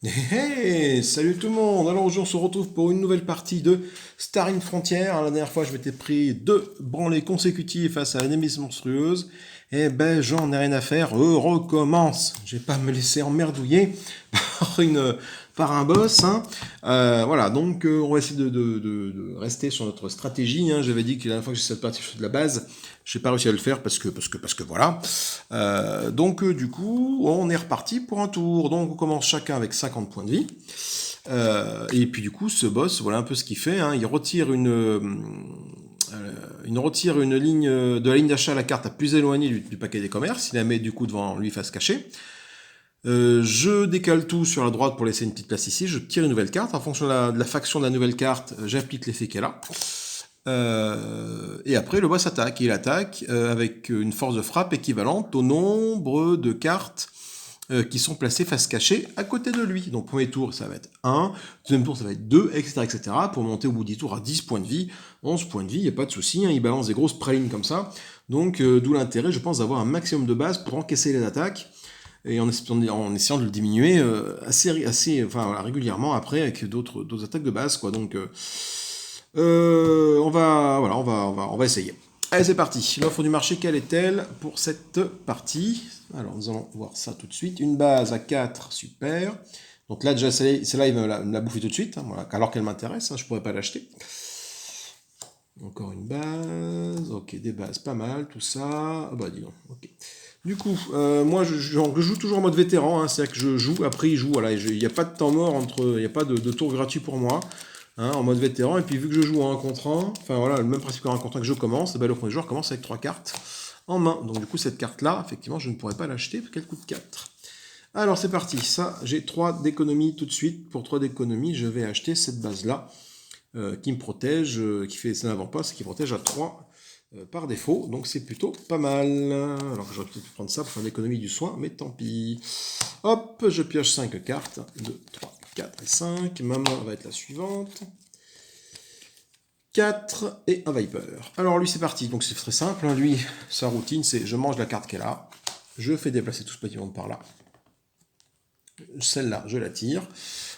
Hey, salut tout le monde! Alors aujourd'hui on se retrouve pour une nouvelle partie de Starring Frontier. La dernière fois je m'étais pris deux branlées consécutives face à l'ennemi monstrueuse. Eh ben j'en ai rien à faire, recommence! Je vais pas me laisser emmerdouiller par, par un boss. Hein. Voilà, donc on va essayer de rester sur notre stratégie. Hein. J'avais dit que la dernière fois que j'ai cette partie de la base, j'ai pas réussi à le faire parce que voilà. Du coup, on est reparti pour un tour. Donc on commence chacun avec 50 points de vie. Et puis du coup, ce boss, voilà un peu ce qu'il fait. Hein. Il retire une ligne de la ligne d'achat à la carte la plus éloignée du paquet des commerces. Il la met du coup devant lui face cachée. Je décale tout sur la droite pour laisser une petite place ici. Je tire une nouvelle carte. En fonction de la faction de la nouvelle carte, j'applique l'effet qu'elle a. Et après, le boss attaque. Il attaque avec une force de frappe équivalente au nombre de cartes qui sont placées face cachée à côté de lui. Donc, premier tour, ça va être 1. Deuxième tour, ça va être 2, etc., etc. Pour monter au bout du tour à 10 points de vie, 11 points de vie, il n'y a pas de souci. Hein, il balance des grosses pralines comme ça. Donc, d'où l'intérêt, je pense, d'avoir un maximum de base pour encaisser les attaques et en essayant de le diminuer enfin, voilà, régulièrement après avec d'autres attaques de base. Quoi. Donc, on va essayer. Allez, c'est parti. L'offre du marché, quelle est-elle pour cette partie? Alors, nous allons voir ça tout de suite. Une base à 4, super. Donc là, déjà, celle-là, il me la bouffer tout de suite, hein, voilà, alors qu'elle m'intéresse, hein, je pourrais pas l'acheter. Encore une base. Ok, des bases, pas mal, tout ça. Ah bah, dis donc, ok. Du coup, moi, je joue toujours en mode vétéran, hein, c'est-à-dire que je joue, après il joue, voilà, il n'y a pas de temps mort il n'y a pas de tour gratuit pour moi. Hein, en mode vétéran, et puis vu que je joue en 1 contre 1, enfin voilà, le même principe qu'en 1 contre 1 que je commence, ben, le premier joueur commence avec 3 cartes en main. Donc du coup, cette carte-là, effectivement, je ne pourrais pas l'acheter parce qu'elle coûte 4. Alors c'est parti, ça, j'ai 3 d'économie tout de suite. Pour 3 d'économie, je vais acheter cette base-là qui me protège, qui fait c'est un avant-poste, qui protège à 3 par défaut, donc c'est plutôt pas mal. Alors j'aurais peut-être pu prendre ça pour faire l'économie du soin, mais tant pis. Hop, je pioche 5 cartes, 2, 3, 4 et 5. Ma main va être la suivante. 4 et un Viper. Alors lui c'est parti, donc c'est très simple, hein. Lui, sa routine c'est je mange la carte qu'elle a, je fais déplacer tout ce petit monde par là, celle-là je la tire,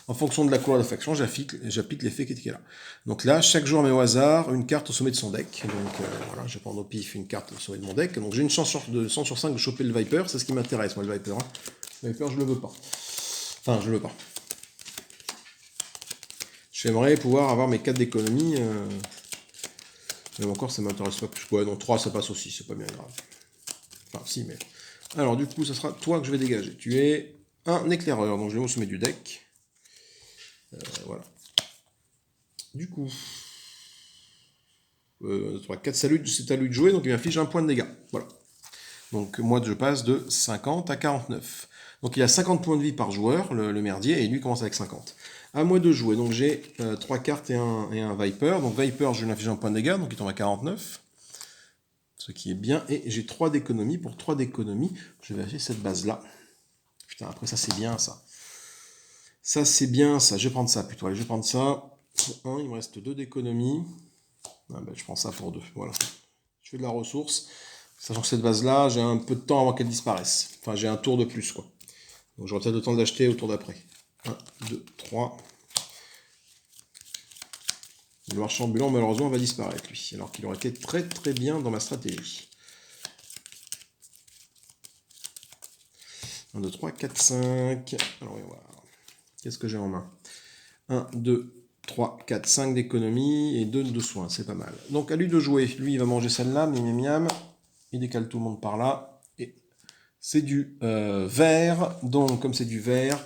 en fonction de la couleur de la faction j'applique l'effet qui est là. Donc là chaque joueur met au hasard une carte au sommet de son deck, donc voilà, je vais prendre au pif une carte au sommet de mon deck, donc j'ai une chance de 100 sur 5 de choper le Viper, c'est ce qui m'intéresse moi le Viper. Hein. Le Viper je le veux pas, enfin je le veux pas. J'aimerais pouvoir avoir mes 4 d'économie. Même encore, ça m'intéresse pas plus. Ouais, non, 3 ça passe aussi, c'est pas bien grave. Enfin, si, mais. Alors, du coup, ça sera toi que je vais dégager. Tu es un éclaireur, donc je vais au sommet du deck. Voilà. Du coup, 3, 4 saluts, c'est à lui de jouer, donc il m'inflige un point de dégâts. Voilà. Donc, moi, je passe de 50 à 49. Donc, il a 50 points de vie par joueur, le merdier, et lui commence avec 50. À moi de jouer, donc j'ai 3 cartes et un Viper. Donc, Viper, je lui inflige un point de dégâts, donc il tombe à 49. Ce qui est bien. Et j'ai 3 d'économie. Pour 3 d'économie, je vais acheter cette base-là. Putain, après ça, c'est bien, ça. Ça, c'est bien, ça. Je vais prendre ça, plutôt. Allez, je vais prendre ça. Pour 1, il me reste 2 d'économie. Ah, ben, je prends ça pour 2. Voilà. Je fais de la ressource. Sachant que cette base-là, j'ai un peu de temps avant qu'elle disparaisse. Enfin, j'ai un tour de plus, quoi. Donc, j'aurai peut-être le temps d'acheter au tour d'après. 1, 2, 3. Le marchand ambulant, malheureusement, va disparaître, lui. Alors qu'il aurait été très très bien dans ma stratégie. 1, 2, 3, 4, 5. Alors, on va voir. Qu'est-ce que j'ai en main? 1, 2, 3, 4, 5 d'économie et 2 de soins, c'est pas mal. Donc à lui de jouer. Lui, il va manger celle-là, miam miam miam. Il décale tout le monde par là. Et c'est du vert. Donc, comme c'est du vert,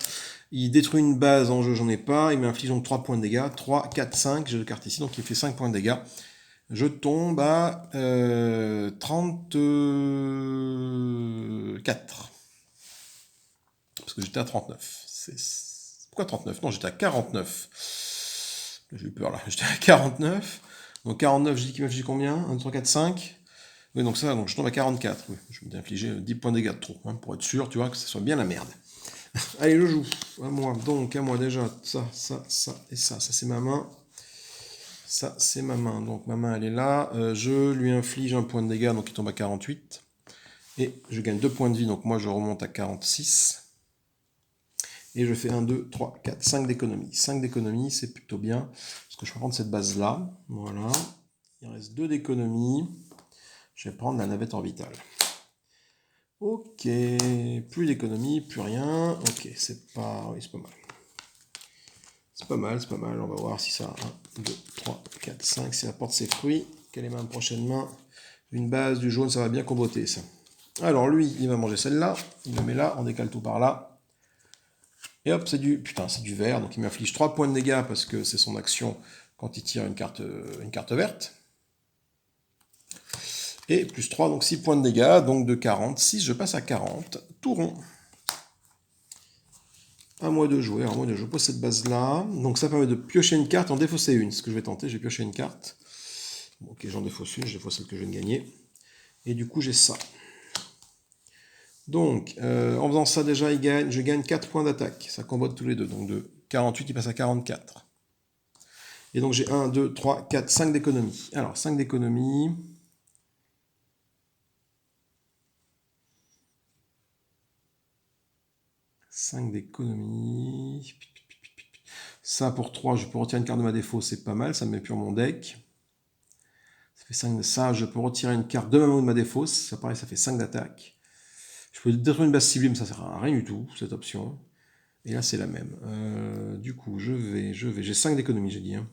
il détruit une base en jeu, j'en ai pas. Il m'inflige donc 3 points de dégâts. 3, 4, 5. J'ai deux cartes ici, donc il fait 5 points de dégâts. Je tombe à 34. Parce que j'étais à 39. Pourquoi 39? Non, j'étais à 49. J'ai eu peur là. J'étais à 49. Donc 49, je dis qu'il m'inflige combien? 1, 2, 3, 4, 5. Oui, donc ça, donc je tombe à 44. Oui, je vais infliger 10 points de dégâts de trop, hein, pour être sûr, tu vois, que ce soit bien la merde. Allez, je joue. À moi. Donc, à moi déjà. Ça, ça, ça et ça. Ça, c'est ma main. Ça, c'est ma main. Donc, ma main, elle est là. Je lui inflige un point de dégâts, donc il tombe à 48. Et je gagne 2 points de vie, donc moi, je remonte à 46. Et je fais 1, 2, 3, 4, 5 d'économie. 5 d'économie, c'est plutôt bien. Parce que je peux prendre cette base-là. Voilà. Il reste 2 d'économie. Je vais prendre la navette orbitale. Ok. Plus d'économie, plus rien. Ok, c'est pas... Oui, c'est pas mal. C'est pas mal, c'est pas mal. On va voir si ça... 1, 2, 3, 4, 5. Si ça porte ses fruits. Quelle est ma prochaine main? Une base, du jaune, ça va bien comboter, ça. Alors, lui, il va manger celle-là. Il le met là. On décale tout par là. Et hop, c'est du... Putain, c'est du vert. Donc, il m'inflige 3 points de dégâts parce que c'est son action quand il tire une carte verte. Et plus 3, donc 6 points de dégâts. Donc, de 46, je passe à 40. Tout rond. À moi de jouer. Alors, moi, je pose cette base-là. Donc, ça permet de piocher une carte, en défausser une. Ce que je vais tenter, j'ai pioché une carte. Bon, ok, j'en défausse une. Je défausse celle que je viens de gagner. Et du coup, j'ai ça. Donc, en faisant ça, déjà, je gagne 4 points d'attaque. Ça combote tous les deux. Donc, de 48, il passe à 44. Et donc, j'ai 1, 2, 3, 4, 5 d'économie. Alors, 5 d'économie. Ça, pour 3, je peux retirer une carte de ma défaut. C'est pas mal. Ça me met plus mon deck. Ça fait 5 de ça. Je peux retirer une carte de ma main ou de ma défausse. Ça, pareil, ça fait 5 d'attaque. Je peux détruire une base ciblée, mais ça sert à rien du tout, cette option. Et là, c'est la même. Du coup, j'ai 5 d'économie, j'ai dit. Hein.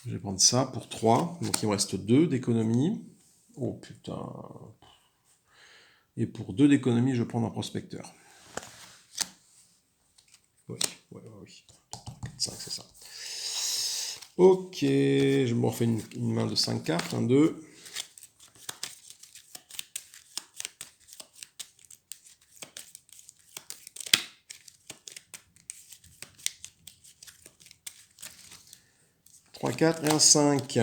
Je vais prendre ça pour 3. Donc, il me reste 2 d'économie. Oh, putain. Et pour 2 d'économie, je prends un prospecteur. Oui. 5, c'est ça. Ok, je me refais une main de 5 cartes. 1, 2. 3, 4 et un 5.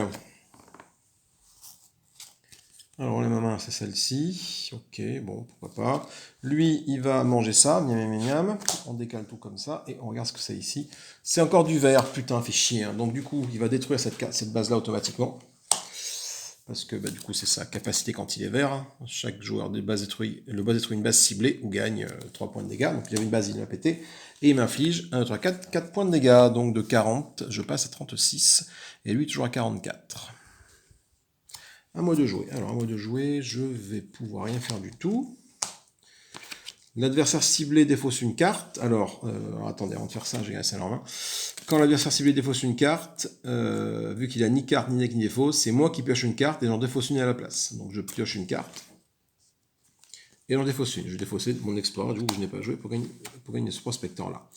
Alors, ma main, c'est celle-ci. Ok, bon, pourquoi pas. Lui, il va manger ça. Miam, miam, miam. On décale tout comme ça. Et on regarde ce que c'est ici. C'est encore du vert. Putain, fait chier. Hein. Donc, du coup, il va détruire cette base-là automatiquement. Parce que, du coup, c'est sa capacité quand il est vert. Hein. Chaque joueur de base détruit une base ciblée ou gagne 3 points de dégâts. Donc, il y avait une base, il l'a pété. Et il m'inflige 1, 3, 4 points de dégâts. Donc, de 40, je passe à 36. Et lui, toujours à 44. À moi de jouer. Alors, à moi de jouer, je vais pouvoir rien faire du tout. L'adversaire ciblé défausse une carte. Alors, attendez, avant de faire ça, j'ai gagné ça en main. Quand l'adversaire ciblé défausse une carte, vu qu'il a ni carte, ni deck, ni défausse, c'est moi qui pioche une carte et j'en défausse une à la place. Donc, je pioche une carte et j'en défausse une. Je vais défausser mon explorer, du coup, que je n'ai pas joué pour gagner ce prospecteur-là.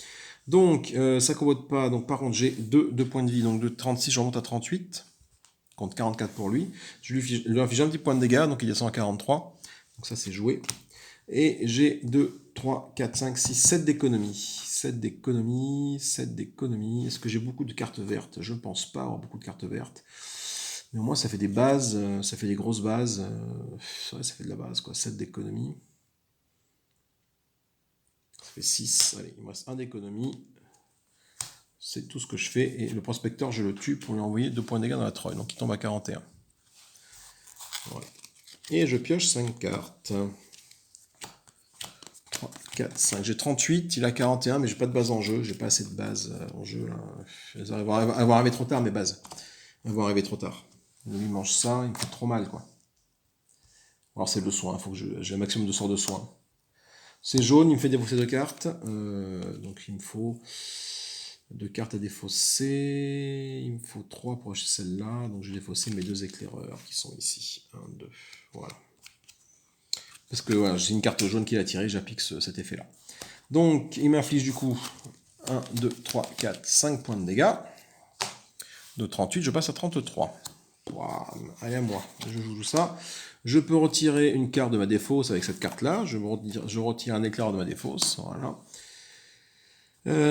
Donc, ça ne combote pas. Donc, par contre, j'ai 2 points de vie. Donc, de 36, je remonte à 38. Contre 44 pour lui. Je lui inflige un petit point de dégâts, donc il descend à 43. Donc ça, c'est joué. Et j'ai 2, 3, 4, 5, 6, 7 d'économie. 7 d'économie, 7 d'économie. Est-ce que j'ai beaucoup de cartes vertes? Je ne pense pas avoir beaucoup de cartes vertes. Mais au moins, ça fait des bases, ça fait des grosses bases. Ça fait de la base, quoi. 7 d'économie. Ça fait 6. Allez, il me reste 1 d'économie. C'est tout ce que je fais. Et le prospecteur, je le tue pour lui envoyer 2 points de dégâts dans la treuille. Donc il tombe à 41. Voilà. Et je pioche 5 cartes. 3, 4, 5. J'ai 38, il a 41, mais j'ai pas de base en jeu. J'ai pas assez de base en jeu. Là. Elles vont arriver trop tard, mes bases. Elles vont arriver trop tard. Lui, il mange ça, il me fait trop mal, quoi. Alors c'est le soin, il faut que j'ai un maximum de sorts de soin. C'est jaune, il me fait défausser 2 cartes. Donc il me faut 2 cartes à défausser. Il me faut 3 pour acheter celle-là. Donc je vais défausser mes 2 éclaireurs qui sont ici. 1, 2. Voilà. Parce que voilà, j'ai une carte jaune qui l'a tirée, j'applique cet effet-là. Donc il m'inflige du coup 1, 2, 3, 4, 5 points de dégâts. De 38, je passe à 33. Wow, allez à moi, je joue ça. Je peux retirer une carte de ma défausse avec cette carte-là. Je retire un éclaireur de ma défausse. Voilà.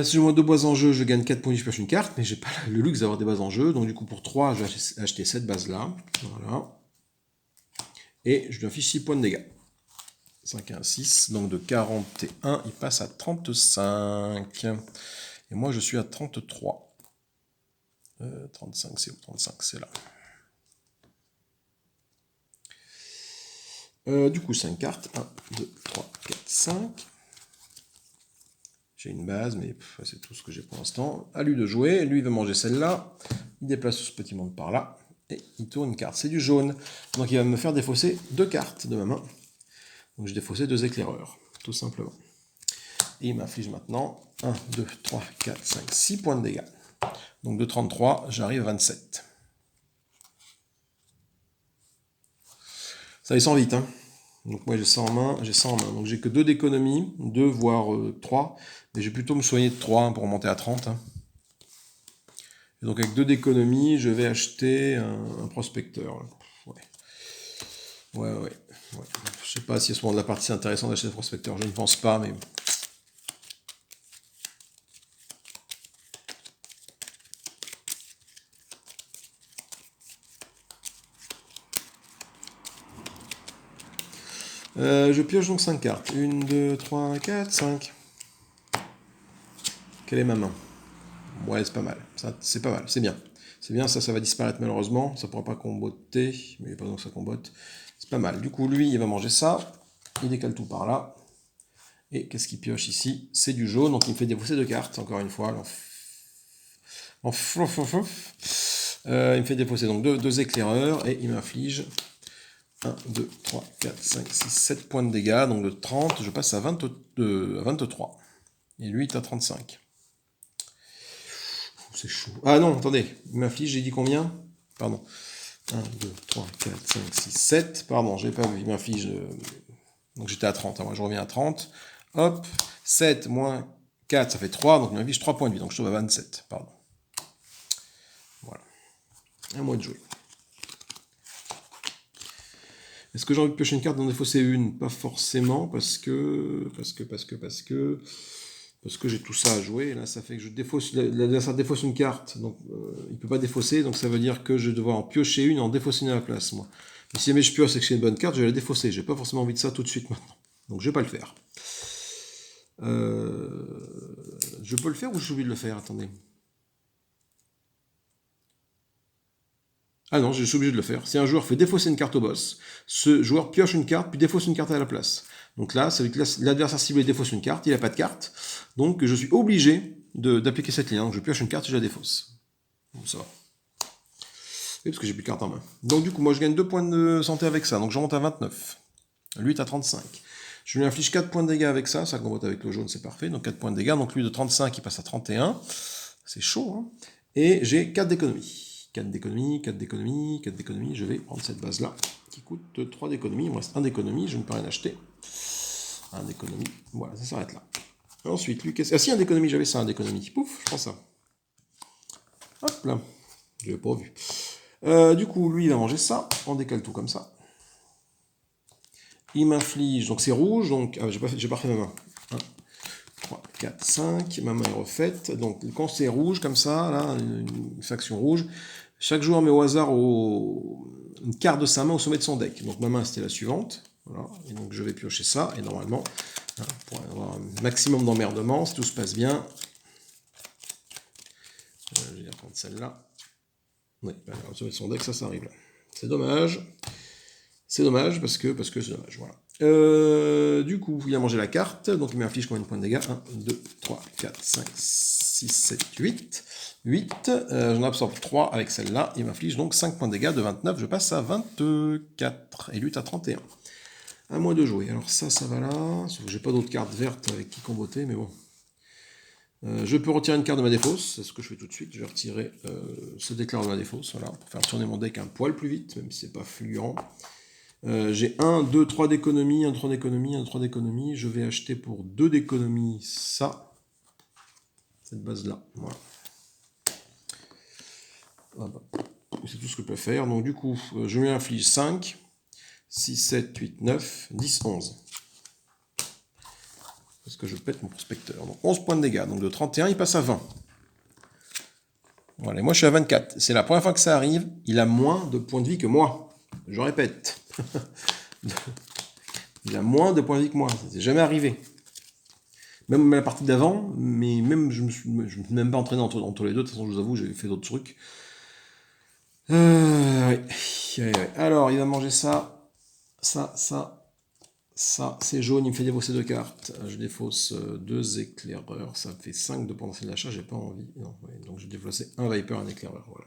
Si je vois 2 bases en jeu, je gagne 4 points, je pioche une carte, mais j'ai pas le luxe d'avoir des bases en jeu. Donc du coup, pour 3, je vais acheter cette base-là. Voilà. Et je lui affiche 6 points de dégâts. 5 et 1, 6. Donc de 41, il passe à 35. Et moi, je suis à 33. 35, c'est où? 35, c'est là. Du coup, 5 cartes. 1, 2, 3, 4, 5. J'ai une base, mais c'est tout ce que j'ai pour l'instant. À lui de jouer. Lui, il va manger celle-là. Il déplace ce petit monde par là. Et il tourne une carte. C'est du jaune. Donc, il va me faire défausser 2 cartes de ma main. Donc, j'ai défaussé 2 éclaireurs, tout simplement. Et il m'inflige maintenant 1, 2, 3, 4, 5, 6 points de dégâts. Donc, de 33, j'arrive à 27. Ça descend vite, hein. Donc moi j'ai ça en main, j'ai ça en main. Donc j'ai que 2 d'économie, 2 voire 3. Mais je vais plutôt me soigner de 3 pour monter à 30. Hein. Et donc avec 2 d'économie, je vais acheter un prospecteur. Ouais. Je sais pas si à ce moment de la partie c'est intéressant d'acheter un prospecteur, je ne pense pas, mais... je pioche donc 5 cartes. 1, 2, 3, 4, 5. Quelle est ma main? Ouais, c'est pas mal. C'est pas mal, c'est bien. C'est bien, ça va disparaître malheureusement. Ça pourra pas comboter, mais pas donc ça combote. C'est pas mal. Du coup, lui, il va manger ça. Il décale tout par là. Et qu'est-ce qu'il pioche ici? C'est du jaune, donc il me fait défausser 2 cartes, encore une fois. Il me fait défausser donc 2 éclaireurs, et il m'inflige 1, 2, 3, 4, 5, 6, 7 points de dégâts. Donc de 30, je passe à 23. Et lui, il est à 35. C'est chaud. Ah non, attendez, il m'inflige, j'ai dit combien? Pardon. 1, 2, 3, 4, 5, 6, 7. Pardon, j'ai pas vu, il m'inflige... Donc j'étais à 30, moi je reviens à 30. Hop, 7 moins 4, ça fait 3, donc il m'inflige 3 points de vie, donc je trouve à 27, pardon. Voilà. À moi de jouer. Est-ce que j'ai envie de piocher une carte d'en défausser une? Pas forcément, parce que j'ai tout ça à jouer. Et là, ça fait que je défausse, l'adversaire défausse une carte, donc il ne peut pas défausser, donc ça veut dire que je vais devoir en piocher une et en défausser une à la place, moi. Mais si jamais je pioche et que j'ai une bonne carte, je vais la défausser. J'ai pas forcément envie de ça tout de suite maintenant. Donc je vais pas le faire. Je peux le faire ou je suis obligé de le faire? Attendez. Ah non, je suis obligé de le faire. Si un joueur fait défausser une carte au boss, ce joueur pioche une carte, puis défausse une carte à la place. Donc là, c'est que l'adversaire ciblé défausse une carte, il n'a pas de carte. Donc je suis obligé d'appliquer cette ligne. Donc je pioche une carte et je la défausse. Bon, ça va. Oui, parce que j'ai plus de carte en main. Donc du coup, moi je gagne 2 points de santé avec ça. Donc je remonte à 29. Lui est à 35. Je lui inflige 4 points de dégâts avec ça. Ça combote avec le jaune, c'est parfait. Donc 4 points de dégâts. Donc lui de 35, il passe à 31. C'est chaud, hein. Et j'ai 4 d'économie. 4 d'économie, 4 d'économie, 4 d'économie. Je vais prendre cette base-là, qui coûte 3 d'économie. Il me reste 1 d'économie, je ne peux rien acheter. 1 d'économie, voilà, ça s'arrête là. Ensuite, lui, qu'est-ce... Ah si, 1 d'économie, j'avais ça, 1 d'économie. Pouf, je prends ça. Hop là, je l'avais pas vu. Du coup, lui, il va manger ça. On décale tout comme ça. Il m'inflige, donc c'est rouge, donc... Ah, j'ai pas refait ma main. 1, 3, 4, 5, ma main est refaite. Donc quand c'est rouge comme ça, là, une faction rouge, chaque joueur met au hasard une carte de sa main au sommet de son deck. Donc ma main c'était la suivante, voilà. Et donc je vais piocher ça, et normalement, hein, pour avoir un maximum d'emmerdement, si tout se passe bien, je vais prendre celle-là. Oui, au sommet de son deck, ça arrive là. C'est dommage. C'est dommage parce que c'est dommage, voilà. Du coup, il a mangé la carte, donc il m'inflige combien de points de dégâts? 1, 2, 3, 4, 5, 6, 7, 8. 8. J'en absorbe 3 avec celle-là. Il m'inflige donc 5 points de dégâts. De 29, je passe à 24. Et lui est à 31. À moi de jouer. Alors ça va là. Sauf que j'ai pas d'autres cartes vertes avec qui comboter, mais bon. Je peux retirer une carte de ma défausse. C'est ce que je fais tout de suite. Je vais retirer ce déclare de ma défausse, voilà, pour faire tourner mon deck un poil plus vite, même si c'est pas fluent. J'ai 1, 2, 3 d'économie, 1, 3 d'économie, 1, 3 d'économie. Je vais acheter pour 2 d'économie ça. Cette base-là. Voilà. C'est tout ce que je peux faire. Donc du coup, je lui inflige 5, 6, 7, 8, 9, 10, 11. Parce que je pète mon prospecteur. Donc 11 points de dégâts. Donc de 31, il passe à 20. Voilà, et moi je suis à 24. C'est la première fois que ça arrive. Il a moins de points de vie que moi. Je répète. Il a moins de points de vie que moi. Ça s'est jamais arrivé. Même la partie d'avant, mais même je me suis même pas entraîné entre les deux. De toute façon, je vous avoue, j'ai fait d'autres trucs. Ouais. Alors, il va manger ça. Ça, c'est jaune, il me fait défausser 2 cartes. Je défausse 2 éclaireurs, ça me fait 5 de potentiel d'achat, j'ai pas envie. Non, ouais, donc je vais défausser un Viper, un éclaireur, voilà.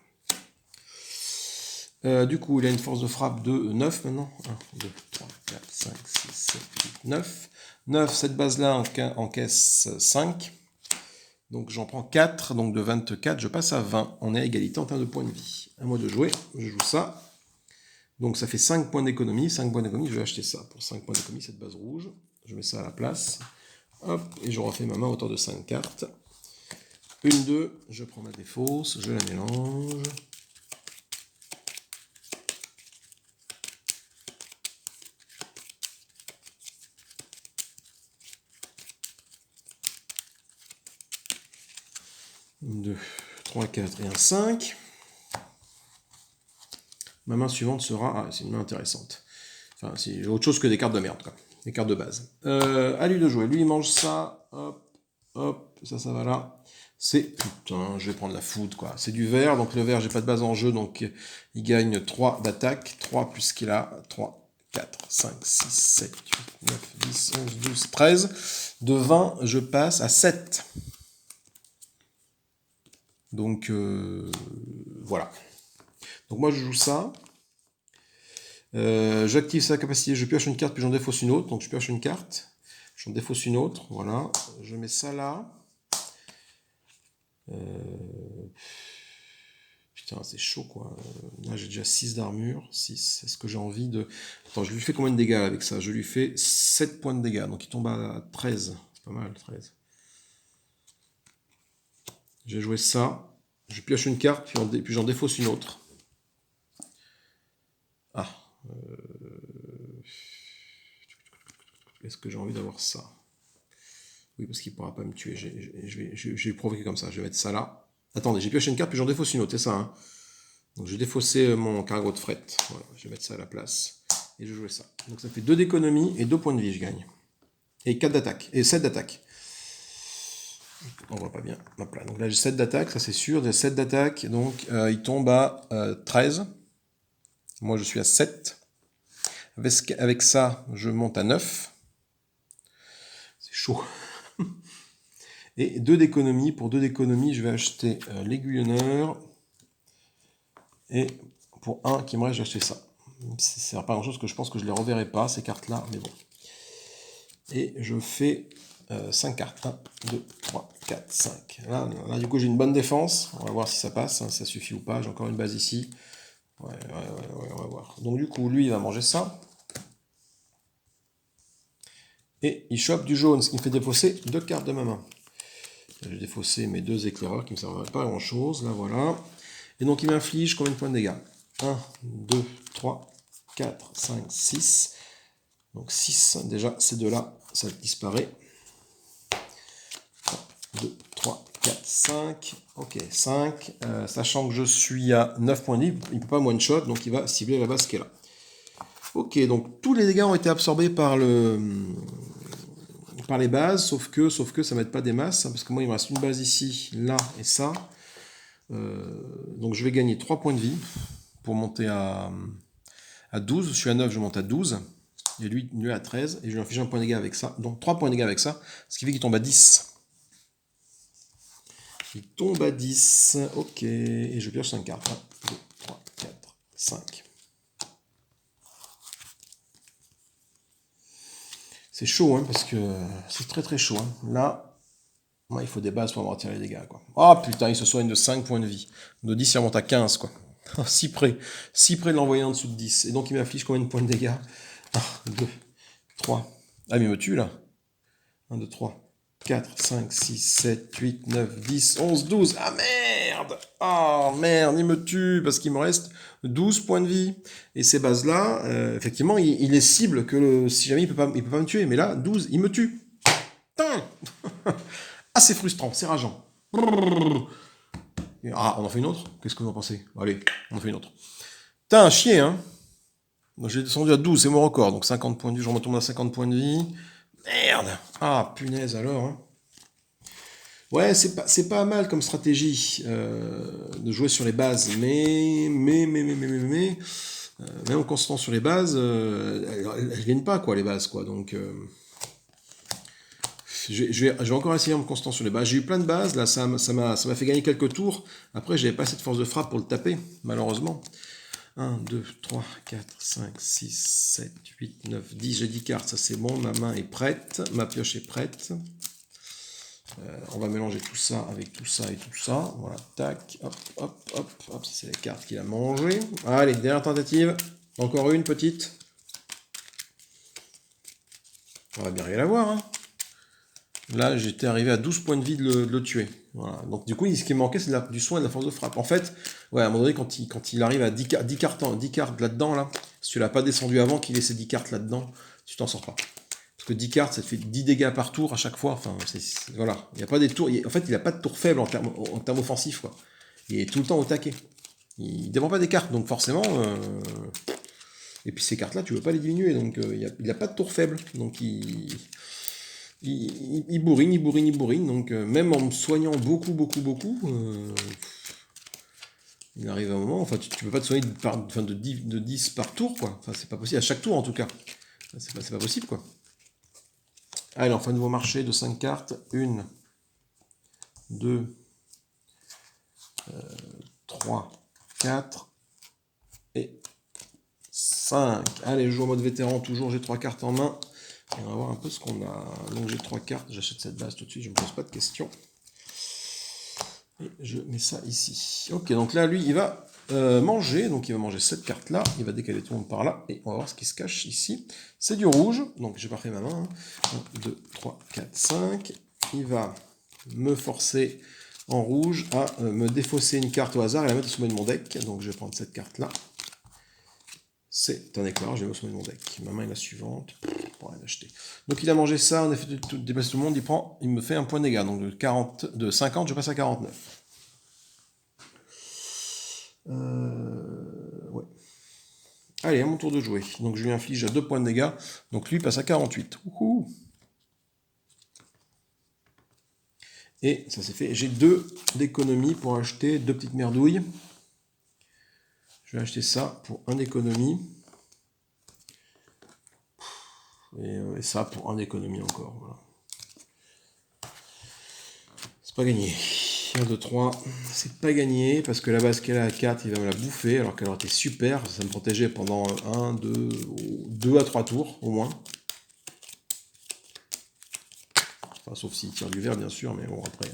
Du coup, il a une force de frappe de 9 maintenant. 1, 2, 3, 4, 5, 6, 7, 8, 9. 9, cette base-là encaisse 5. Donc j'en prends 4, donc de 24, je passe à 20. On est à égalité en termes de points de vie. À moi de jouer, je joue ça. Donc ça fait 5 points d'économie. 5 points d'économie, je vais acheter ça. Pour 5 points d'économie, cette base rouge. Je mets ça à la place. Hop, et je refais ma main à hauteur de 5 cartes. 1, 2, je prends ma défausse, je la mélange. Un, 2, 3, 4 et un 5. Ma main suivante sera... Ah, c'est une main intéressante. Enfin, c'est autre chose que des cartes de merde, quoi. Des cartes de base. À lui de jouer. Lui, il mange ça. Hop, hop, ça va là. C'est... Putain, je vais prendre la foudre, quoi. C'est du vert, donc le vert, j'ai pas de base en jeu, donc il gagne 3 d'attaque. 3 plus ce qu'il a. 3, 4, 5, 6, 7, 8, 9, 10, 11, 12, 13. De 20, je passe à 7. Donc, voilà. Donc moi, je joue ça. J'active sa capacité, je pioche une carte, puis j'en défausse une autre. Donc je pioche une carte, j'en défausse une autre, voilà. Je mets ça là. Putain, c'est chaud, quoi. Là, j'ai déjà 6 d'armure. 6. Est-ce que j'ai envie de... Attends, je lui fais combien de dégâts avec ça? Je lui fais 7 points de dégâts. Donc il tombe à 13. C'est pas mal, 13. J'ai joué ça. Je pioche une carte, puis j'en défausse une autre. Ah. Est-ce que j'ai envie d'avoir ça? Oui, parce qu'il ne pourra pas me tuer. Je vais provoquer comme ça. Je vais mettre ça là. Attendez, j'ai pioché une carte, puis j'en défausse une autre, c'est ça, hein. Donc j'ai défaussé mon cargo de fret. Voilà, je vais mettre ça à la place. Et je vais jouer ça. Donc ça fait 2 d'économie et 2 points de vie, je gagne. Et 4 d'attaque. Et 7 d'attaque. On voit pas bien. Hop là. Donc là j'ai 7 d'attaque, ça c'est sûr. J'ai 7 d'attaque. Donc il tombe à 13. Moi je suis à 7. Avec ça, je monte à 9. C'est chaud. Et 2 d'économie. Pour 2 d'économie, je vais acheter l'aiguillonneur. Et pour 1 qui me reste, j'ai acheté ça. Ça sert pas à grand chose, que je pense que je ne les reverrai pas, ces cartes-là, mais bon. Et je fais 5 cartes. 1, 2, 3, 4, 5. Là, du coup, j'ai une bonne défense. On va voir si ça passe, hein, si ça suffit ou pas. J'ai encore une base ici. Ouais, on va voir. Donc du coup, lui, il va manger ça. Et il chope du jaune, ce qui me fait défausser 2 cartes de ma main. J'ai défaussé mes 2 éclaireurs qui ne me servent pas à grand chose. Là, voilà. Et donc, il m'inflige combien de points de dégâts? 1, 2, 3, 4, 5, 6. Donc 6, déjà, ces deux-là, ça disparaît. 1, 2, 3, 4, 5. Ok, 5. Sachant que je suis à 9 points de vie, il ne peut pas one-shot, donc il va cibler la base qui est là. Ok, donc tous les dégâts ont été absorbés par les bases, sauf que ça ne m'aide pas des masses, hein, parce que moi il me reste une base ici, là et ça. Donc je vais gagner 3 points de vie pour monter à 12. Je suis à 9, je monte à 12. Et lui à 13. Et je lui inflige un point de dégâts avec ça. Donc 3 points de dégâts avec ça. Ce qui fait qu'il tombe à 10. Il tombe à 10. Ok. Et je pioche 5 cartes. 1, 2, 3, 4, 5. C'est chaud, hein, parce que c'est très très chaud. Hein. Là, moi, il faut des bases pour me retirer les dégâts. Quoi. Oh putain, il se soigne de 5 points de vie. De 10, il remonte à 15. Quoi. Si près. Si près de l'envoyer en dessous de 10. Et donc, il m'affiche combien de points de dégâts? 1, 2, 3. Ah, mais il me tue là. 1, 2, 3, 4, 5, 6, 7, 8, 9, 10, 11, 12. Ah merde! Ah merde, il me tue parce qu'il me reste 12 points de vie. Et ces bases-là, effectivement, il est cible que si jamais il peut pas me tuer. Mais là, 12, il me tue. Putain! Ah, c'est frustrant, c'est rageant. Ah, on en fait une autre? Qu'est-ce que vous en pensez? Allez, on en fait une autre. Putain, chier, hein? Donc j'ai descendu à 12, c'est mon record. Donc 50 points de vie, je retombe à 50 points de vie. Merde! Ah, punaise alors. Hein. Ouais, c'est pas mal comme stratégie de jouer sur les bases, mais Même en constant sur les bases, elles viennent pas, quoi, les bases, quoi. Donc, je vais encore essayer en me constant sur les bases. J'ai eu plein de bases, là, ça m'a fait gagner quelques tours. Après, j'avais pas assez de force de frappe pour le taper, malheureusement. 1, 2, 3, 4, 5, 6, 7, 8, 9, 10. J'ai 10 cartes, ça c'est bon. Ma main est prête, ma pioche est prête. On va mélanger tout ça avec tout ça et tout ça. Voilà, tac, hop, hop, hop, hop. Ça c'est les cartes qu'il a mangées. Allez, dernière tentative. Encore une petite. On va bien rien la voir, hein. Là, j'étais arrivé à 12 points de vie de le tuer. Voilà. Donc, du coup, ce qui me manquait, c'est du soin et de la force de frappe. En fait, ouais, à un moment donné, quand il arrive à 10 cartes là-dedans, là, si tu l'as pas descendu avant qu'il ait ces 10 cartes là-dedans, tu t'en sors pas. Parce que 10 cartes, ça te fait 10 dégâts par tour à chaque fois. Enfin, voilà. Il n'y a pas des tours. En fait, il n'a pas de tour faible en termes offensifs, quoi. Il est tout le temps au taquet. Il ne dépend pas des cartes, donc forcément. Et puis ces cartes-là, tu ne veux pas les diminuer, donc il n'a pas de tour faible. Donc il bourrine, donc même en me soignant beaucoup, il arrive un moment, enfin tu peux pas te soigner de 10 par tour, quoi. Enfin c'est pas possible, à chaque tour en tout cas. C'est pas possible, quoi. Allez, enfin nouveau marché de 5 cartes. 1, 2, 3, 4 et 5. Allez, je joue en mode vétéran, toujours j'ai 3 cartes en main. Et on va voir un peu ce qu'on a. Donc j'ai 3 cartes, j'achète cette base tout de suite, je ne me pose pas de questions. Et je mets ça ici. Ok, donc là, lui, il va manger. Donc il va manger cette carte-là. Il va décaler tout le monde par là. Et on va voir ce qui se cache ici. C'est du rouge. Donc j'ai pas fait ma main. 1, 2, 3, 4, 5. Il va me forcer en rouge à me défausser une carte au hasard et la mettre au sommet de mon deck. Donc je vais prendre cette carte-là. C'est un éclairage, je vais au sommet de mon deck. Ma main est la suivante. Pour rien acheter. Donc il a mangé ça, on a fait déplacer tout le monde, il me fait un point de dégâts. Donc de 50, je passe à 49. Ouais. Allez, à mon tour de jouer. Donc je lui inflige à 2 points de dégâts. Donc lui passe à 48. Ouhou. Et ça c'est fait. J'ai 2 d'économie pour acheter 2 petites merdouilles. Je vais acheter ça pour 1 d'économie. Et ça pour 1 d'économie encore. Voilà. C'est pas gagné. 1, 2, 3. C'est pas gagné parce que la base qu'elle a à 4, il va me la bouffer alors qu'elle aurait été super. Ça me protégeait pendant 1, 2 à 3 tours au moins. Enfin, sauf s'il tire du vert, bien sûr, mais bon, après.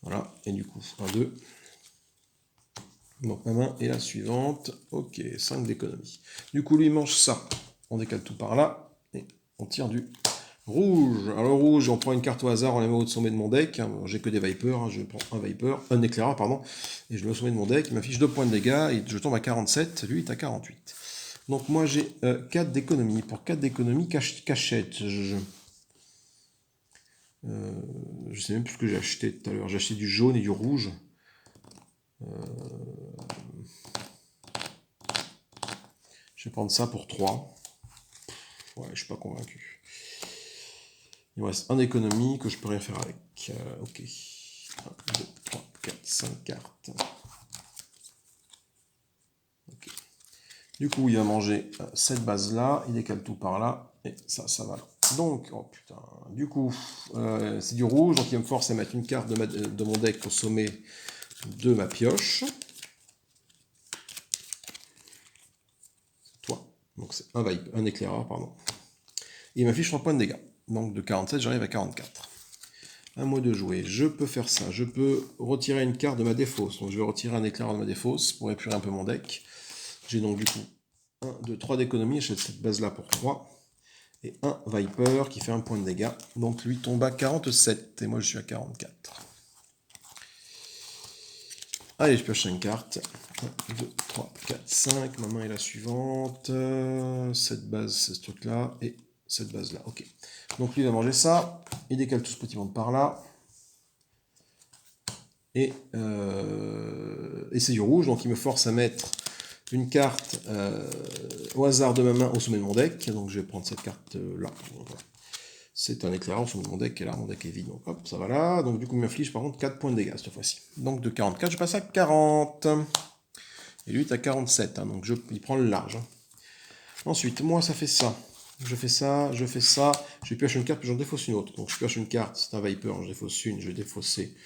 Voilà, et du coup, 1, 2. Donc ma main est la suivante. Ok, 5 d'économie. Du coup, lui, il mange ça. On décale tout par là, et on tire du rouge. Alors, le rouge, on prend une carte au hasard, on la met au sommet de mon deck. J'ai que des Vipers, je prends un éclaireur, pardon, et je le mets au sommet de mon deck. Il m'affiche 2 points de dégâts, et je tombe à 47, lui, il est à 48. Donc moi, j'ai 4 d'économie. Pour 4 d'économie, cachette. Je sais même plus ce que j'ai acheté tout à l'heure. J'ai acheté du jaune et du rouge. Je vais prendre ça pour 3. Ouais, je suis pas convaincu. Il me reste 1 d'économie que je peux rien faire avec. Ok. 1, 2, 3, 4, 5 cartes. Ok. Du coup, il va manger cette base-là. Il décale tout par là. Et ça va là. Donc, oh putain. Du coup, c'est du rouge. Donc, il me force à mettre une carte de mon deck au sommet de ma pioche. Toi. Donc, c'est un éclaireur, pardon. Et il m'affiche 3 points de dégâts. Donc, de 47, j'arrive à 44. À moi de jouer. Je peux faire ça. Je peux retirer une carte de ma défausse. Donc, je vais retirer un éclaireur de ma défausse pour épurer un peu mon deck. J'ai donc, du coup, 1, 2, 3 d'économie. J'achète cette base-là pour 3. Et un Viper qui fait 1 point de dégâts. Donc, lui tombe à 47. Et moi, je suis à 44. Allez, je pioche 5 cartes. 1, 2, 3, 4, 5. Ma main est la suivante. Cette base, c'est ce truc-là. Et cette base-là. Ok. Donc lui, il va manger ça. Il décale tout ce petit monde par là. Et c'est du rouge. Donc il me force à mettre une carte au hasard de ma main au sommet de mon deck. Donc je vais prendre cette carte-là. Voilà. C'est un éclaireur au sommet de mon deck. Et là, mon deck est vide. Donc hop, ça va là. Donc du coup, il m'inflige par contre 4 points de dégâts cette fois-ci. Donc de 44, je passe à 40. Et lui, il est à 47, hein, donc il prend le large. Hein. Ensuite, moi, ça fait ça. Je fais ça, je fais ça. Je pioche une carte, puis j'en défausse une autre. Donc je pioche une carte, c'est un Viper, je défausse une, je vais défausser.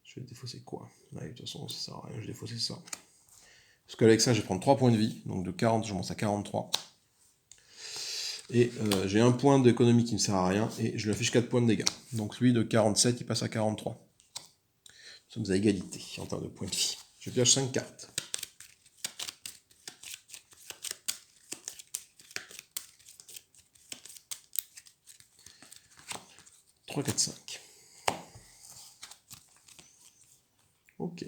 Je vais défausser quoi? Ouais, de toute façon, ça sert à rien, je vais défausser ça. Parce qu'avec ça, je vais prendre 3 points de vie. Donc de 40, je monte à 43. Et j'ai un point d'économie qui ne sert à rien. Et je lui affiche 4 points de dégâts. Donc lui, de 47, il passe à 43. Nous sommes à égalité en termes de points de vie. Je pioche 5 cartes. 3, 4, 5. Ok.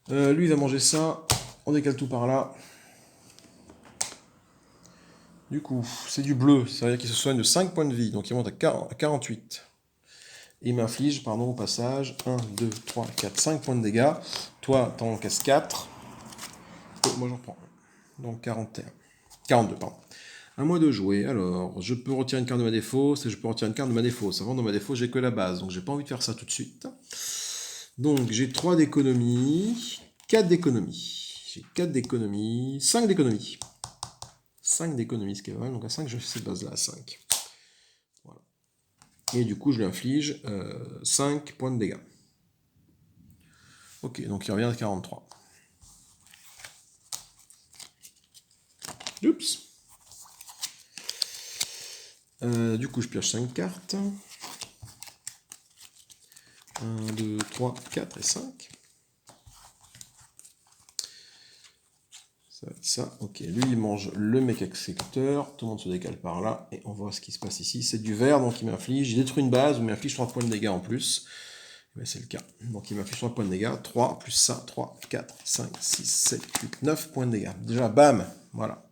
Lui, il va manger ça. On décale tout par là. Du coup, c'est du bleu. Ça veut dire qu'il se soigne de 5 points de vie. Donc il monte à 48. Et il m'inflige, pardon, au passage, 1, 2, 3, 4, 5 points de dégâts. Toi, t'en encaisses 4. Et moi, j'en prends 1. Donc 41. 42, pardon. À moi de jouer. Alors, je peux retirer une carte de ma défausse et je peux retirer une carte de ma défausse. Avant, dans ma défausse, j'ai que la base. Donc, j'ai pas envie de faire ça tout de suite. Donc, j'ai 3 d'économie, 4 d'économie. J'ai 4 d'économie, 5 d'économie. 5 d'économie, ce qui est pas mal. Donc, à 5, je fais cette base-là à 5. Voilà. Et du coup, je lui inflige 5 points de dégâts. Ok, donc il revient à 43. Oups. Du coup, je pioche 5 cartes. 1, 2, 3, 4 et 5. Ça va être ça. Ok, lui, il mange le mec exécuteur. Tout le monde se décale par là. Et on voit ce qui se passe ici. C'est du vert, donc il m'inflige. Il détruit une base, ou il m'inflige 3 points de dégâts en plus. Mais c'est le cas. Donc il m'inflige 3 points de dégâts. 3 plus ça, 3, 4, 5, 6, 7, 8, 9 points de dégâts. Déjà, bam. Voilà.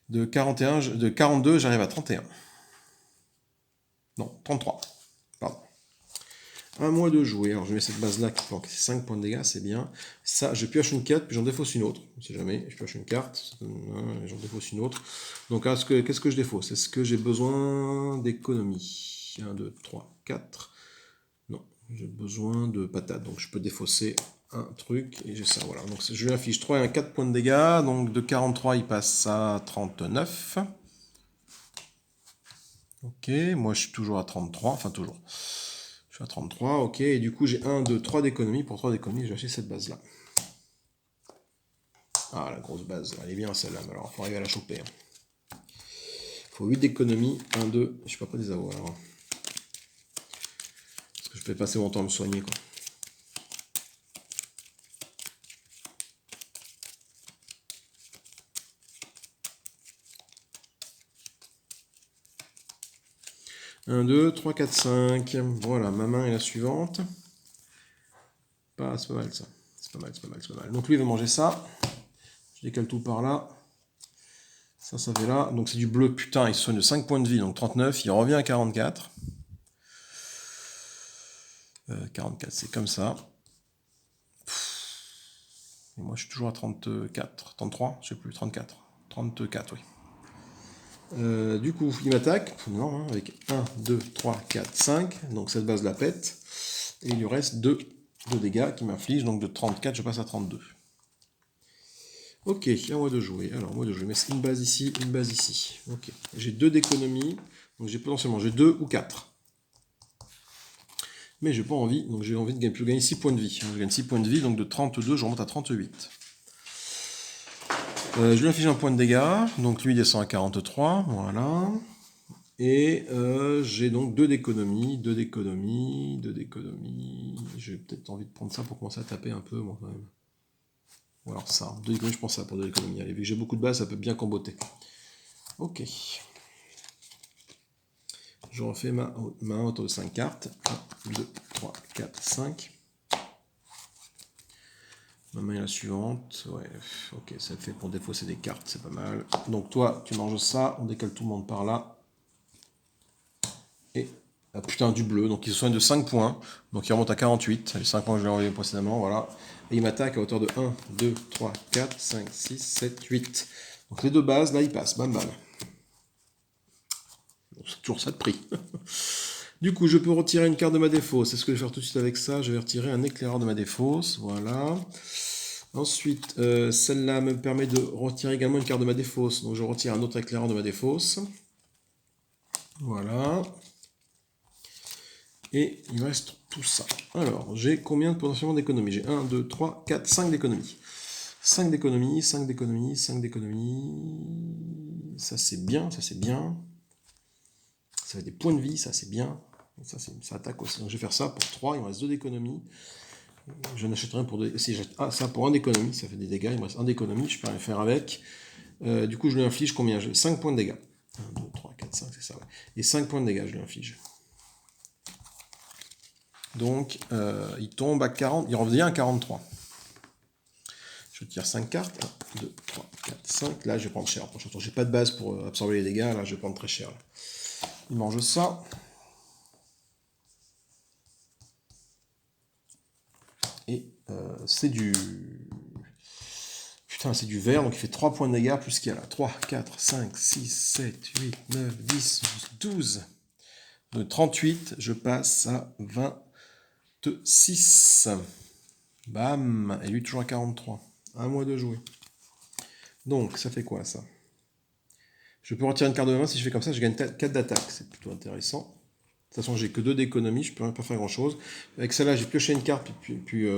De 42, j'arrive à 31. Non, 33. Pardon. À moi de jouer. Alors je mets cette base-là qui peut encaisser 5 points de dégâts, c'est bien. Ça, je pioche une carte, puis j'en défausse une autre. On ne sait jamais. Je pioche une carte, j'en défausse une autre. Donc qu'est-ce que je défausse? Est-ce que j'ai besoin d'économie? 1, 2, 3, 4. Non, j'ai besoin de patates. Donc je peux défausser un truc et j'ai ça. Voilà. Donc je lui affiche 3 et 1, 4 points de dégâts. Donc de 43, il passe à 39. Ok, moi je suis toujours à 33. Enfin, toujours. Je suis à 33, ok. Et du coup, j'ai 1, 2, 3 d'économie. Pour 3 d'économie, je vais acheter cette base-là. Ah, la grosse base. Elle est bien celle-là. Mais alors, il faut arriver à la choper. Il faut 8 d'économie. 1, 2. Je ne peux pas les avoir. Alors. Parce que je peux passer mon temps à me soigner, quoi. Un, 2, 3, 4, 5. Voilà, ma main est la suivante. C'est pas mal ça. C'est pas mal, c'est pas mal, c'est pas mal. Donc lui, il va manger ça. Je décale tout par là. Ça fait là. Donc c'est du bleu. Putain, il se soigne de 5 points de vie. Donc 39. Il revient à 44. 44, c'est comme ça. Et moi, je suis toujours à 34. 33, je sais plus. 34. 34, oui. Du coup, il m'attaque. Non, hein, avec 1, 2, 3, 4, 5. Donc cette base la pète. Et il lui reste 2 de dégâts qui m'inflige. Donc de 34, je passe à 32. Ok, à moi de jouer. Alors, moi de jouer. Mais c'est une base ici, une base ici. Ok. J'ai 2 d'économie. Donc j'ai potentiellement 2 ou 4. Mais j'ai pas envie. Donc j'ai envie de gagner 6 points de vie. Donc, je gagne 6 points de vie. Donc de 32, je remonte à 38. Je lui inflige un point de dégâts. Donc lui descend à 43. Voilà. Et j'ai donc 2 d'économie, 2 d'économie, 2 d'économie. J'ai peut-être envie de prendre ça pour commencer à taper un peu, moi, quand même. Ou alors ça, 2 d'économie, je prends ça pour 2 d'économie. Allez, vu que j'ai beaucoup de base, ça peut bien comboter. Ok. Je refais ma main autour de 5 cartes. 1, 2, 3, 4, 5. Ma main est la suivante. Ouais, ok, ça fait pour défausser des cartes, c'est pas mal. Donc toi, tu manges ça, on décale tout le monde par là. Et, ah putain, du bleu, donc il se soigne de 5 points. Donc il remonte à 48, les 5 points que je lui ai envoyés précédemment, voilà. Et il m'attaque à hauteur de 1, 2, 3, 4, 5, 6, 7, 8. Donc les deux bases, là, il passe, bam bam. Bon, c'est toujours ça de prix. Du coup, je peux retirer une carte de ma défausse. C'est ce que je vais faire tout de suite avec ça. Je vais retirer un éclaireur de ma défausse. Voilà. Ensuite, celle-là me permet de retirer également une carte de ma défausse. Donc, je retire un autre éclaireur de ma défausse. Voilà. Et il me reste tout ça. Alors, j'ai combien potentiellement d'économies? J'ai 1, 2, 3, 4, 5 d'économies. 5 d'économies, 5 d'économies, 5 d'économies. Ça, c'est bien, ça, c'est bien. Ça fait des points de vie, ça, c'est bien. Ça attaque aussi. Donc, je vais faire ça pour 3. Il me reste 2 d'économies. Je n'achèterai rien pour 2. Si j'achète ça pour 1 d'économie, ça fait des dégâts. Il me reste 1 d'économie, je peux rien faire avec. Du coup, je lui inflige combien? 5 points de dégâts. 1, 2, 3, 4, 5, c'est ça. Ouais. Et 5 points de dégâts, je lui inflige. Donc, il tombe à 40, il revient à 43. Je tire 5 cartes. 1, 2, 3, 4, 5. Là, je vais prendre cher. Je n'ai pas de base pour absorber les dégâts. Là, je vais prendre très cher. Là. Il mange ça. Et c'est du... Putain, c'est du vert. Donc, il fait 3 points de dégâts plus qu'il y a là. 3, 4, 5, 6, 7, 8, 9, 10, 12. De 38, je passe à 26. Bam. Et lui, toujours à 43. À moi de jouer. Donc, ça fait quoi, ça? Je peux retirer une carte de ma main. Si je fais comme ça, je gagne 4 d'attaque. C'est plutôt intéressant. De toute façon, j'ai que 2 d'économie. Je peux pas faire grand-chose. Avec celle-là, j'ai pioché une carte, puis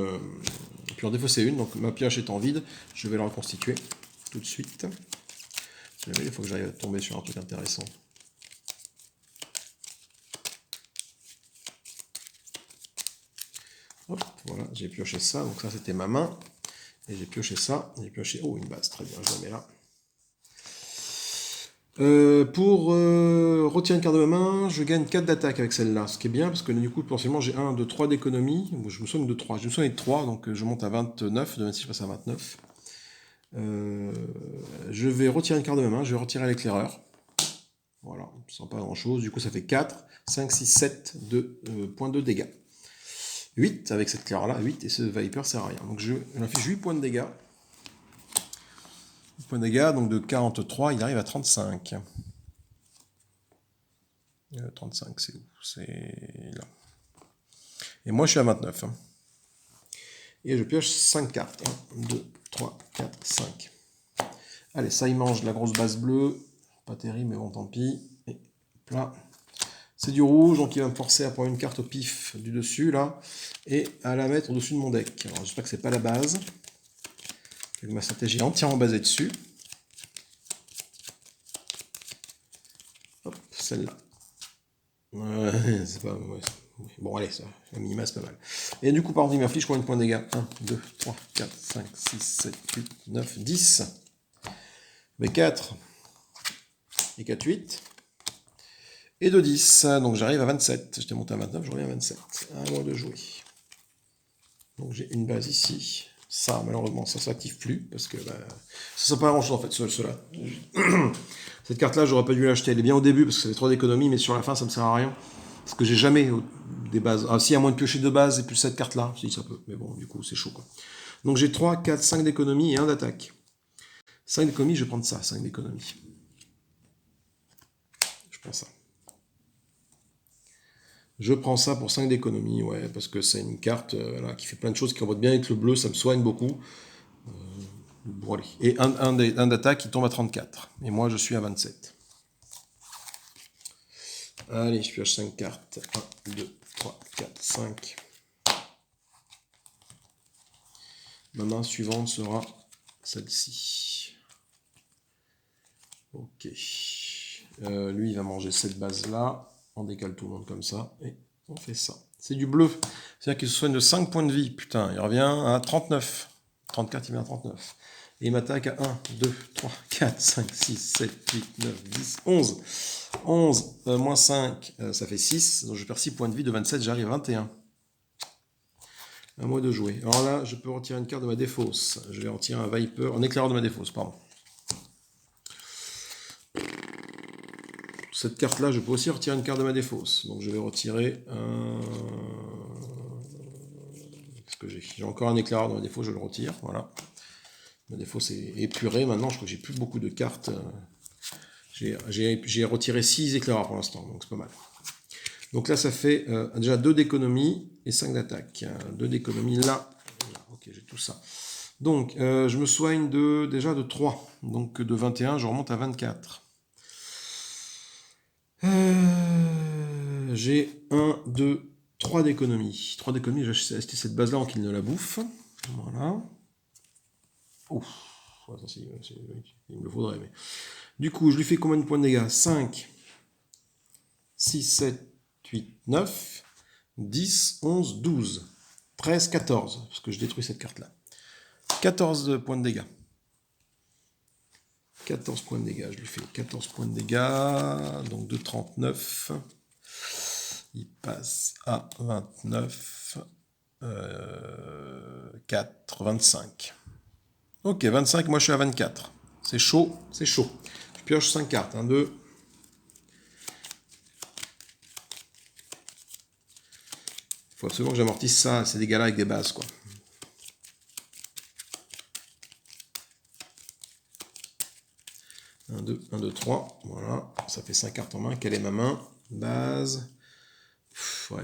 en défausser une. Donc, ma pioche étant vide, je vais la reconstituer tout de suite. Il faut que j'aille tomber sur un truc intéressant. Hop, voilà, j'ai pioché ça. Donc ça, c'était ma main. Et j'ai pioché ça. J'ai pioché... Oh, une base. Très bien, je la mets là. Pour retirer une carte de ma main, je gagne 4 d'attaque avec celle-là, ce qui est bien, parce que du coup, potentiellement, j'ai 1, 2, 3 d'économie. Bon, je me souviens de 3. Je me souviens de 3, donc je monte à 29, de même si je passe à 29. Je vais retirer une carte de ma main, je vais retirer l'éclaireur. Voilà, sans pas grand-chose. Du coup, ça fait 4, 5, 6, 7 de points de dégâts. 8 avec cette éclaireur-là, 8, et ce Viper sert à rien. Donc, je m'inflige 8 points de dégâts. 8 points de dégâts, donc de 43, il arrive à 35. 35, c'est où? C'est là. Et moi, je suis à 29. Hein. Et je pioche 5 cartes. 1, 2, 3, 4, 5. Allez, ça, il mange la grosse base bleue. Pas terrible, mais bon, tant pis. Et là, c'est du rouge, donc il va me forcer à prendre une carte au pif du dessus, là, et à la mettre au-dessus de mon deck. Alors, j'espère que c'est pas la base. Ma stratégie est entièrement basée dessus. Hop, celle-là. C'est pas... Ouais. Bon, allez, ça, la minima, c'est pas mal. Et du coup, par contre, il m'inflige combien de points de dégâts? 1, 2, 3, 4, 5, 6, 7, 8, 9, 10. Mais 4. Et 4, 8. Et de 10. Donc j'arrive à 27. J'étais monté à 29, je reviens à 27. À moi de jouer. Donc j'ai une base ici. Ça, malheureusement, ça ne s'active plus. Parce que bah, ça ne sert pas à grand chose en fait, cela. Cette carte-là, j'aurais pas dû l'acheter. Elle est bien au début parce que ça fait 3 d'économie, mais sur la fin, ça me sert à rien. Parce que j'ai jamais des bases. Ah, si, à moins de piocher 2 bases et plus cette carte-là, si ça peut. Mais bon, du coup, c'est chaud quoi. Donc j'ai 3, 4, 5 d'économie et 1 d'attaque. 5 d'économie, je vais prendre ça, 5 d'économie. Je prends ça. Je prends ça pour 5 d'économie, ouais, parce que c'est une carte voilà, qui fait plein de choses, qui combote bien avec le bleu, ça me soigne beaucoup. Bon, allez. Et un d'attaque qui tombe à 34. Et moi, je suis à 27. Allez, je pioche 5 cartes. 1, 2, 3, 4, 5. Ma main suivante sera celle-ci. Ok. Lui, il va manger cette base-là. On décale tout le monde comme ça. Et on fait ça. C'est du bleu. C'est-à-dire qu'il se soigne de 5 points de vie. Putain, il revient à 39. 34, il vient à 39. Et il m'attaque à 1, 2, 3, 4, 5, 6, 7, 8, 9, 10, 11. 11, moins 5, ça fait 6. Donc je perds 6 points de vie. De 27, j'arrive à 21. À moi de jouer. Alors là, je peux retirer une carte de ma défausse. Je vais retirer un Viper, un éclaireur de ma défausse, pardon. Cette carte-là, je peux aussi retirer une carte de ma défausse. Donc je vais retirer un... Qu'est-ce que j'ai? J'ai encore un éclaireur de ma défausse, je le retire. Voilà. Ma défausse est épurée maintenant. Je crois que j'ai plus beaucoup de cartes. J'ai retiré 6 éclaireurs pour l'instant, donc c'est pas mal. Donc là, ça fait déjà 2 d'économie et 5 d'attaque. 2 d'économie là. Ok, j'ai tout ça. Donc, je me soigne déjà de 3. Donc, de 21, je remonte à 24. J'ai 1, 2, 3 d'économie. 3 d'économie, j'ai acheté cette base-là en qu'il ne la bouffe. Voilà. Ouf. Il me le faudrait. Mais... Du coup, je lui fais combien de points de dégâts? 5, 6, 7, 8, 9, 10, 11, 12, 13, 14. Parce que je détruis cette carte-là. 14 points de dégâts. 14 points de dégâts, je lui fais 14 points de dégâts, donc de 39, il passe à 29, 4, 25. Ok, 25, moi je suis à 24. C'est chaud, c'est chaud. Je pioche 5 cartes, 1, 2. Il faut absolument que j'amortisse ça, ces dégâts-là avec des bases, quoi. 1, 2, 1, 2, 3, voilà, ça fait 5 cartes en main. Quelle est ma main? Base. Ouais,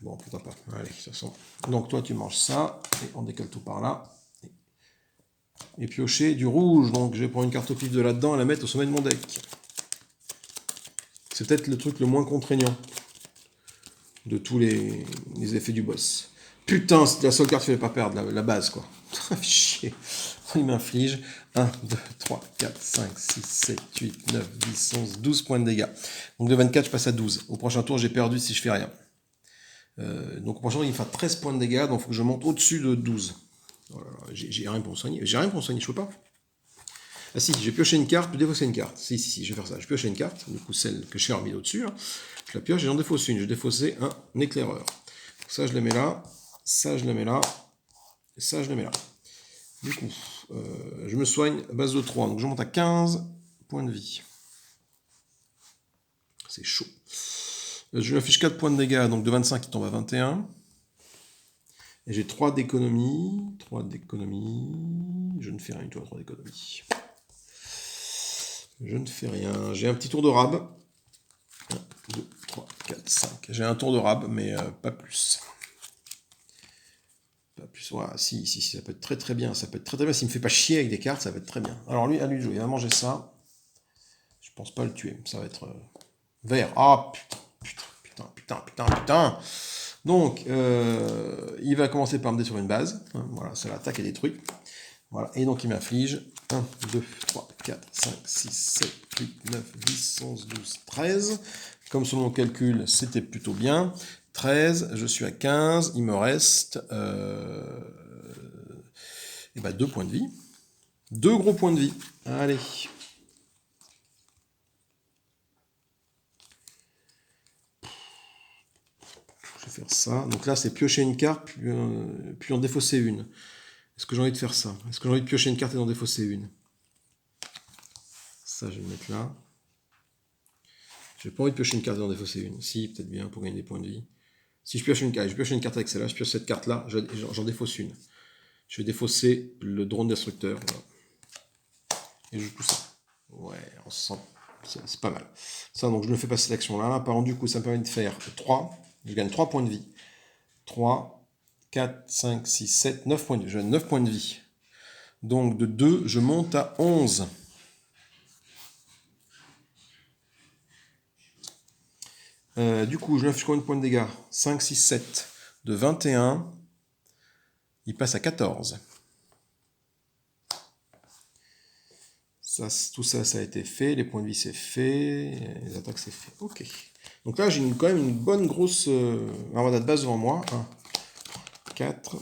bon, pourquoi pas. Allez, de toute façon. Donc toi, tu manges ça, et on décolle tout par là. Et piocher du rouge, donc je vais prendre une carte au pif de là-dedans et la mettre au sommet de mon deck. C'est peut-être le truc le moins contraignant de tous les effets du boss. Putain, c'est la seule carte qui ne fait pas perdre, la base, quoi. Chier. Il m'inflige 1, 2, 3, 4, 5, 6, 7, 8, 9, 10, 11, 12 points de dégâts. Donc de 24, je passe à 12. Au prochain tour, j'ai perdu si je fais rien. Donc au prochain tour, il me fait 13 points de dégâts, donc il faut que je monte au-dessus de 12. Oh j'ai rien pour me soigner. J'ai rien pour me soigner, je peux pas. Ah si, j'ai pioché une carte, je défausser une carte. Si, je vais faire ça. Je pioche une carte, du coup celle que j'ai remis au-dessus. Hein. Je la pioche et j'en défausse une. Je défaussais un éclaireur. Donc ça, je le mets là. Ça, je le mets là. Et ça, je le mets là. Du coup, je me soigne à base de 3. Donc je monte à 15 points de vie. C'est chaud. Je lui affiche 4 points de dégâts. Donc de 25, il tombe à 21. Et j'ai 3 d'économie. 3 d'économie. Je ne fais rien du tout à 3 d'économie. Je ne fais rien. J'ai un petit tour de rab. 1, 2, 3, 4, 5. J'ai un tour de rab, mais pas plus. Pas plus. Voilà, si, ça peut être très très bien. Ça peut être très très bien. S'il me fait pas chier avec des cartes, ça va être très bien. Alors lui, à lui de jouer. Il va manger ça. Je pense pas le tuer. Ça va être vert. Ah putain. Donc, il va commencer par me détruire une base. Voilà, c'est l'attaque est détruite. Voilà, et donc il m'inflige 1, 2, 3, 4, 5, 6, 7, 8, 9, 10, 11, 12, 13. Comme selon mon calcul, c'était plutôt bien. 13, je suis à 15, il me reste 2 points de vie. 2 gros points de vie. Allez. Je vais faire ça. Donc là, c'est piocher une carte, puis en défausser une. Est-ce que j'ai envie de faire ça? Est-ce que j'ai envie de piocher une carte et d'en défausser une? Ça, je vais le mettre là. J'ai pas envie de piocher une carte et d'en défausser une. Si, peut-être bien, pour gagner des points de vie. Si je pioche une carte, avec celle-là, je pioche cette carte-là, j'en défausse une. Je vais défausser le drone destructeur. Voilà. Et je joue tout ça. Ouais, on se sent. C'est pas mal. Ça, donc je le fais passer l'action-là. Par contre, du coup, ça me permet de faire 3. Je gagne 3 points de vie. 3, 4, 5, 6, 7, 9 points de vie. Je gagne 9 points de vie. Donc de 2, je monte à 11. Du coup, je lui affiche combien de points de dégâts? 5, 6, 7. De 21, il passe à 14. Ça, tout ça, ça a été fait. Les points de vie, c'est fait. Les attaques, c'est fait. Ok. Donc là, j'ai quand même une bonne grosse armada de base devant moi. 1, 4.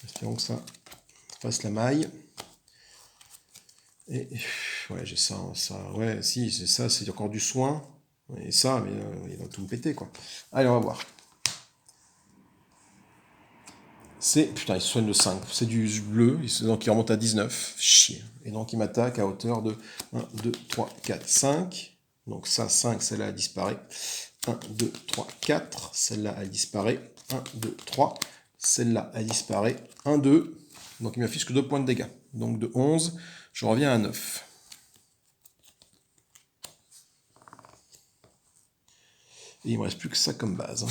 Espérons que ça fasse la maille. Et ouais, j'ai ça, ouais, si, c'est ça, c'est encore du soin. Et ça, mais il va tout me péter, quoi. Allez, on va voir. Putain, il se soigne de 5. C'est du bleu, donc il remonte à 19. Chier. Et donc il m'attaque à hauteur de 1, 2, 3, 4, 5. Donc ça, 5, celle-là, elle disparaît. 1, 2, 3, 4. Celle-là, elle disparaît. 1, 2, 3. Celle-là, elle disparaît. 1, 2. Donc il m'affiche que 2 points de dégâts. Donc de 11, je reviens à 9. Et il ne me reste plus que ça comme base.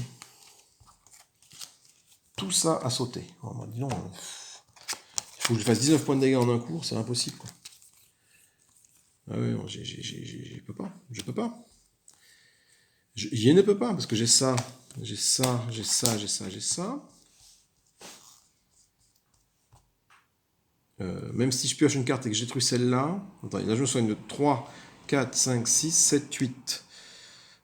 Tout ça à sauter. Oh, bah, dis donc, il faut que je fasse 19 points de dégâts en un coup, c'est impossible, quoi. Ah oui, je peux pas. Je peux pas. Je ne peux pas, parce que j'ai ça, j'ai ça, j'ai ça, j'ai ça, j'ai ça. Même si je pioche une carte et que j'ai détruit celle-là, attendez, là je me soigne de 3, 4, 5, 6, 7, 8.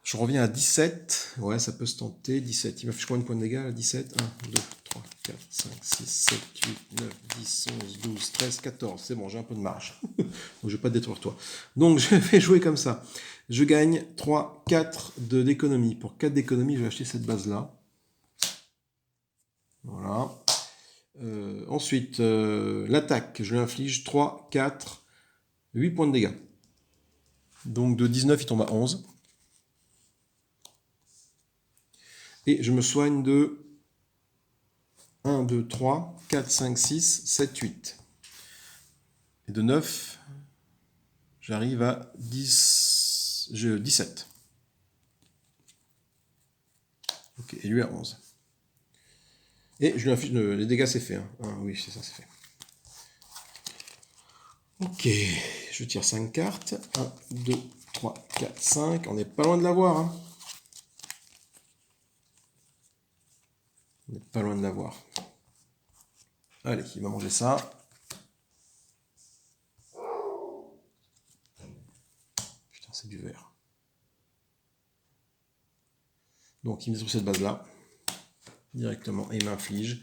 Je reviens à 17. Ouais, ça peut se tenter. 17. Il m'affiche combien de points de dégâts là? 17. 1, 2, 3, 4, 5, 6, 7, 8, 9, 10, 11, 12, 13, 14. C'est bon, j'ai un peu de marge. Donc je ne vais pas te détruire toi. Donc je vais jouer comme ça. Je gagne 3, 4 d'économie. Pour 4 d'économie, je vais acheter cette base-là. Voilà. Ensuite, l'attaque. Je lui inflige 3, 4, 8 points de dégâts. Donc de 19, il tombe à 11. Et je me soigne de 1, 2, 3, 4, 5, 6, 7, 8. Et de 9, j'arrive à 17. Ok, et lui à 11. Et je lui inflige les dégâts, c'est fait. Hein. Ah, oui, c'est ça, c'est fait. Ok, je tire 5 cartes. 1, 2, 3, 4, 5. On n'est pas loin de l'avoir. Hein. On n'est pas loin de l'avoir. Allez, il va manger ça. Putain, c'est du vert. Donc, il met sur cette base-là. Directement. Et il m'inflige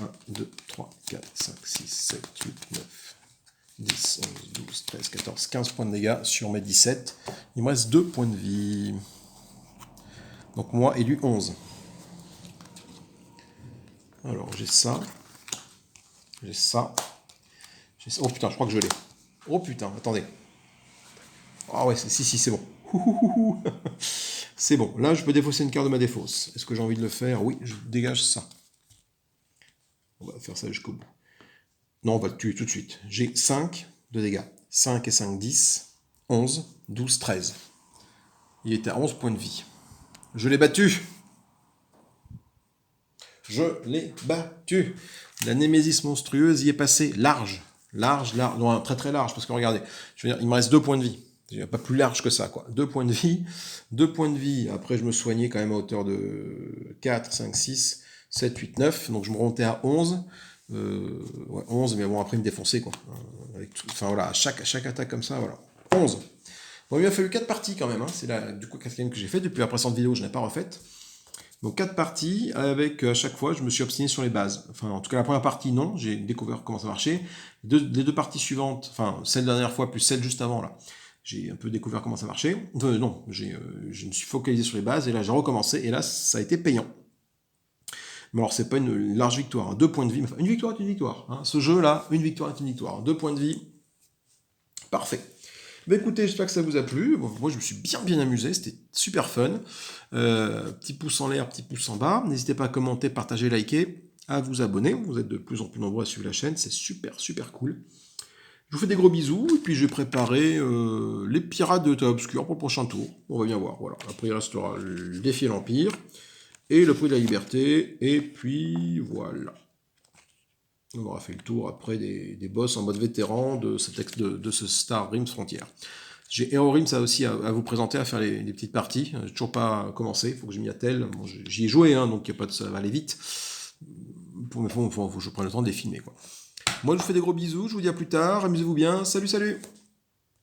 1, 2, 3, 4, 5, 6, 7, 8, 9, 10, 11, 12, 13, 14, 15 points de dégâts sur mes 17. Il me reste 2 points de vie. Donc moi et lui 11. Alors j'ai ça. J'ai ça. J'ai ça. Oh putain, je crois que je l'ai. Oh putain, attendez. Ah ouais, si, c'est bon. C'est bon. Là, je peux défausser une carte de ma défausse. Est-ce que j'ai envie de le faire? Oui, je dégage ça. On va faire ça jusqu'au bout. Non, on va le tuer tout de suite. J'ai 5 de dégâts. 5 et 5, 10. 11, 12, 13. Il était à 11 points de vie. Je l'ai battu. Je l'ai battu. La némésis monstrueuse y est passée large. Large, non, très très large, parce que regardez, je veux dire, il me reste 2 points de vie. Il n'y a pas plus large que ça, quoi. 2 points de vie. 2 points de vie. Après, je me soignais quand même à hauteur de 4, 5, 6, 7, 8, 9. Donc, je me remontais à 11. Ouais, 11, mais bon, après, il me défonçait, quoi. Avec tout, enfin, voilà, à chaque attaque comme ça, voilà. 11. Bon, il m'a fallu 4 parties quand même. Hein. C'est la, du coup, 4e que j'ai fait. Depuis la précédente vidéo, je n'ai pas refaite. Donc 4 parties, avec à chaque fois, je me suis obstiné sur les bases. Enfin, en tout cas, la première partie, non, j'ai découvert comment ça marchait. Les 2 parties suivantes, enfin, celle de la dernière fois, plus celle juste avant, là, j'ai un peu découvert comment ça marchait. Non, je me suis focalisé sur les bases, et là, j'ai recommencé, et là, ça a été payant. Mais alors, c'est pas une large victoire, hein. 2 points de vie, enfin, une victoire est une victoire. Hein. Ce jeu-là, une victoire est une victoire. 2 points de vie, parfait. Bah écoutez, j'espère que ça vous a plu. Bon, moi, je me suis bien amusé, c'était super fun. Petit pouce en l'air, petit pouce en bas. N'hésitez pas à commenter, partager, liker, à vous abonner. Vous êtes de plus en plus nombreux à suivre la chaîne, c'est super cool. Je vous fais des gros bisous, et puis j'ai préparé les pirates de Terra Obscur pour le prochain tour. On va bien voir, voilà. Après, il restera le défi à l'Empire, et le prix de la liberté, et puis voilà. On aura fait le tour après des boss en mode vétéran de ce Star Realms Frontier. J'ai Hero Realms aussi à vous présenter, à faire les petites parties. J'ai toujours pas commencé, il faut que je m'y attelle. Bon, j'y ai joué, hein, donc ça va aller vite. Mais faut que je prenne le temps de les filmer, quoi. Moi, je vous fais des gros bisous, je vous dis à plus tard, amusez-vous bien, salut